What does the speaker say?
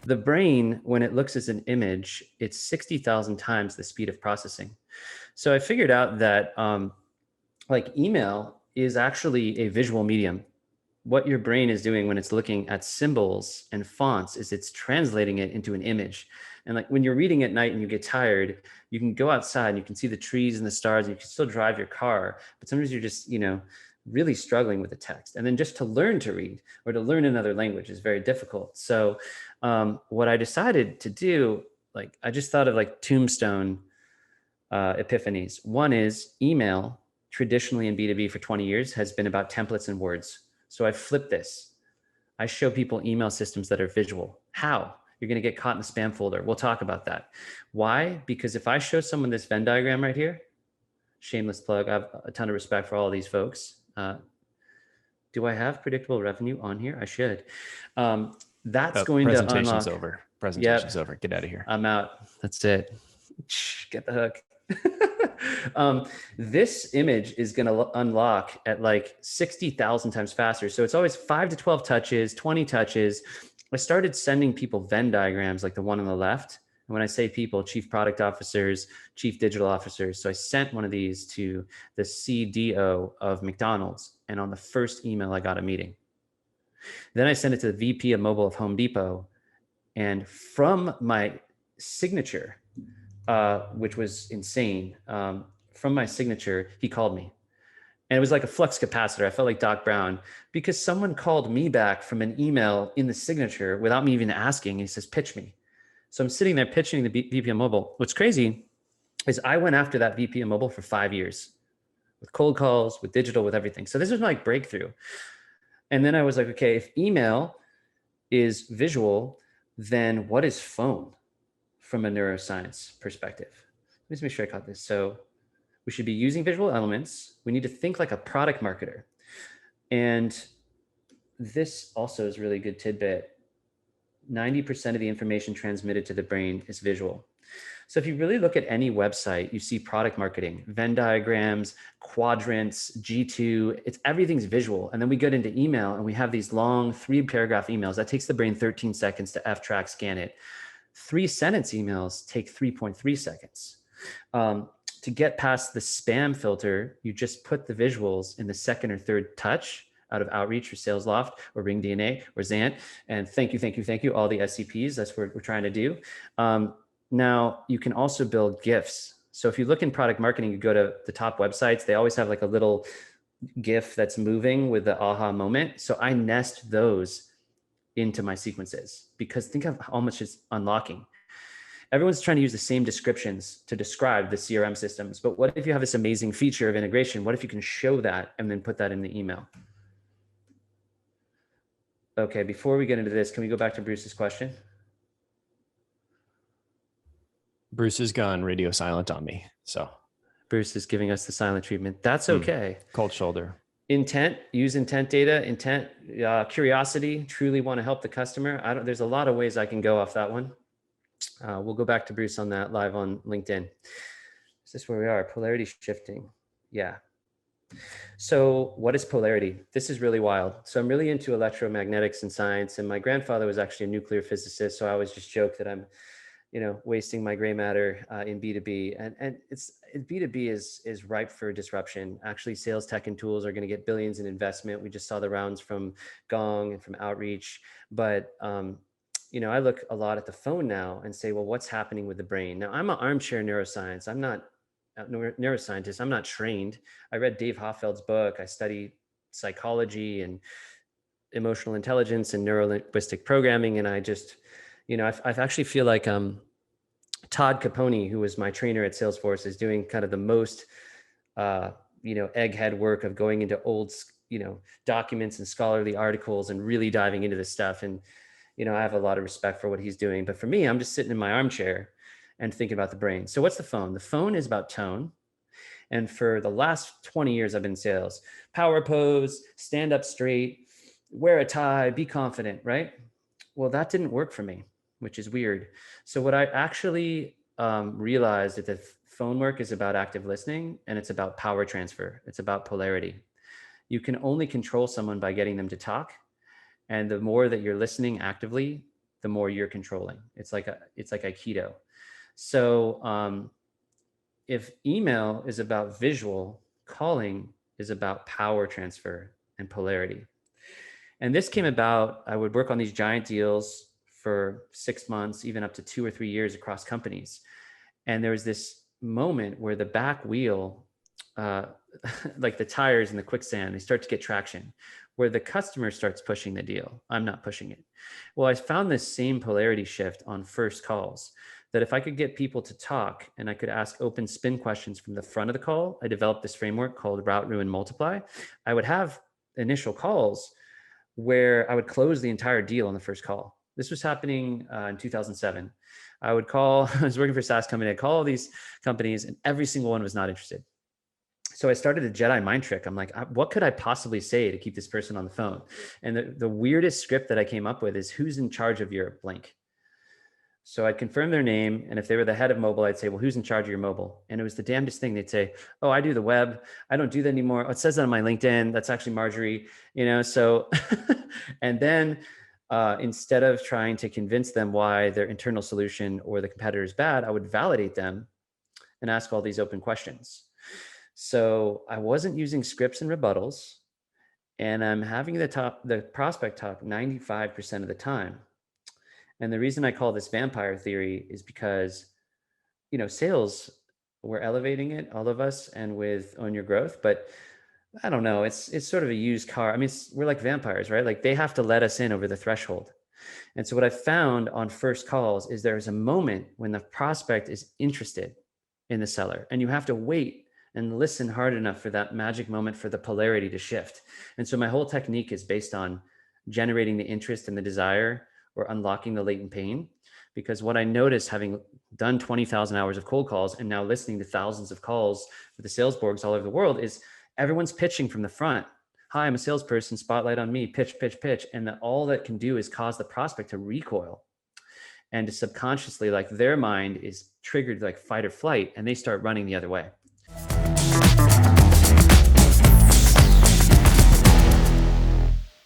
The brain, when it looks as an image, it's 60,000 times the speed of processing. So I figured out that like email is actually a visual medium. What your brain is doing when it's looking at symbols and fonts is it's translating it into an image. And like when you're reading at night and you get tired, you can go outside and you can see the trees and the stars and you can still drive your car, but sometimes you're just, really struggling with the text. And then just to learn to read or to learn another language is very difficult. So what I decided to do, like I just thought of like tombstone epiphanies. One is email traditionally in B2B for 20 years has been about templates and words. So I flipped this. I show people email systems that are visual. How? You're going to get caught in the spam folder. We'll talk about that. Why? Because if I show someone this Venn diagram right here, shameless plug, I have a ton of respect for all of these folks. Do I have predictable revenue on here? I should. That's going to unlock. Presentation's over. Presentation's over. Get out of here. I'm out. That's it. Get the hook. This image is going to unlock at like 60,000 times faster. So it's always 5 to 12 touches, 20 touches. I started sending people Venn diagrams like the one on the left. And when I say people, chief product officers, chief digital officers. So I sent one of these to the CDO of McDonald's. And on the first email, I got a meeting. Then I sent it to the VP of mobile of Home Depot. And from my signature, which was insane. From my signature, he called me. And it was like a flux capacitor. I felt like Doc Brown because someone called me back from an email in the signature without me even asking. He says, pitch me. So I'm sitting there pitching the VP of mobile. What's crazy is I went after that VP of mobile for 5 years with cold calls, with digital, with everything. So this was my breakthrough. And then I was like, okay, if email is visual, then what is phone? From a neuroscience perspective. Let me make sure I caught this. So we should be using visual elements. We need to think like a product marketer. And this also is really good tidbit. 90% of the information transmitted to the brain is visual. So if you really look at any website, you see product marketing, Venn diagrams, quadrants, G2, everything's visual. And then we get into email and we have these long 3-paragraph emails. That takes the brain 13 seconds to F-track scan it. 3-sentence emails take 3.3 seconds. To get past the spam filter, you just put the visuals in the second or third touch out of Outreach or SalesLoft or Ring DNA or Zant. And thank you, all the SCPs. That's what we're trying to do. Now, you can also build GIFs. So if you look in product marketing, you go to the top websites, they always have like a little GIF that's moving with the aha moment. So I nest those into my sequences because think of how much it's unlocking. Everyone's trying to use the same descriptions to describe the CRM systems, but what if you have this amazing feature of integration? What if you can show that and then put that in the email? Okay, before we get into this, can we go back to Bruce's question? Bruce is gone, radio silent on me. So Bruce is giving us the silent treatment. That's okay. Cold shoulder. Intent, use intent data, curiosity, truly want to help the customer. There's a lot of ways I can go off that one. We'll go back to Bruce on that live on LinkedIn. Is this where we are? Polarity shifting. Yeah. So what is polarity? This is really wild. So I'm really into electromagnetics and science. And my grandfather was actually a nuclear physicist. So I always just joke that I'm, wasting my gray matter in B2B. And B2B is ripe for disruption. Actually, sales tech and tools are going to get billions in investment. We just saw the rounds from Gong and from Outreach. But I look a lot at the phone now and say, well, what's happening with the brain? Now, I'm an armchair neuroscience. I'm not a neuroscientist. I'm not trained. I read Dave Hoffeld's book. I study psychology and emotional intelligence and neurolinguistic programming. And I just, I actually feel like Todd Capone, who was my trainer at Salesforce, is doing kind of the most, egghead work of going into old, documents and scholarly articles and really diving into this stuff. And I have a lot of respect for what he's doing. But for me, I'm just sitting in my armchair and thinking about the brain. So what's the phone? The phone is about tone. And for the last 20 years, I've been in sales. Power pose, stand up straight, wear a tie, be confident, right? Well, that didn't work for me, which is weird. So what I actually realized is that phone work is about active listening and it's about power transfer. It's about polarity. You can only control someone by getting them to talk. And the more that you're listening actively, the more you're controlling. It's like Aikido. So if email is about visual, calling is about power transfer and polarity. And this came about, I would work on these giant deals for 6 months, even up to 2 or 3 years across companies. And there was this moment where the back wheel, uh, like the tires in the quicksand, they start to get traction, where the customer starts pushing the deal. I'm not pushing it. Well, I found this same polarity shift on first calls, that if I could get people to talk and I could ask open spin questions from the front of the call, I developed this framework called Route, Ruin, Multiply. I would have initial calls where I would close the entire deal on the first call. This was happening in 2007. I would call, I was working for a SaaS company, I'd call all these companies and every single one was not interested. So I started a Jedi mind trick. I'm like, what could I possibly say to keep this person on the phone? And the weirdest script that I came up with is, who's in charge of your blank? So I'd confirm their name. And if they were the head of mobile, I'd say, well, who's in charge of your mobile? And it was the damnedest thing. They'd say, oh, I do the web. I don't do that anymore. Oh, it says that on my LinkedIn. That's actually Marjorie, so, and then instead of trying to convince them why their internal solution or the competitor is bad, I would validate them and ask all these open questions. So I wasn't using scripts and rebuttals, and I'm having the prospect talk 95% of the time. And the reason I call this vampire theory is because, sales, we're elevating it, all of us, and with Own Your Growth, but I don't know, it's sort of a used car. I mean, we're like vampires, right? Like they have to let us in over the threshold. And so what I found on first calls is there's a moment when the prospect is interested in the seller, and you have to wait and listen hard enough for that magic moment for the polarity to shift. And so my whole technique is based on generating the interest and the desire, or unlocking the latent pain. Because what I noticed, having done 20,000 hours of cold calls and now listening to thousands of calls for the Salesborgs all over the world, is everyone's pitching from the front. Hi, I'm a salesperson, spotlight on me, pitch, pitch, pitch. And all that can do is cause the prospect to recoil and to subconsciously, like their mind is triggered like fight or flight, and they start running the other way.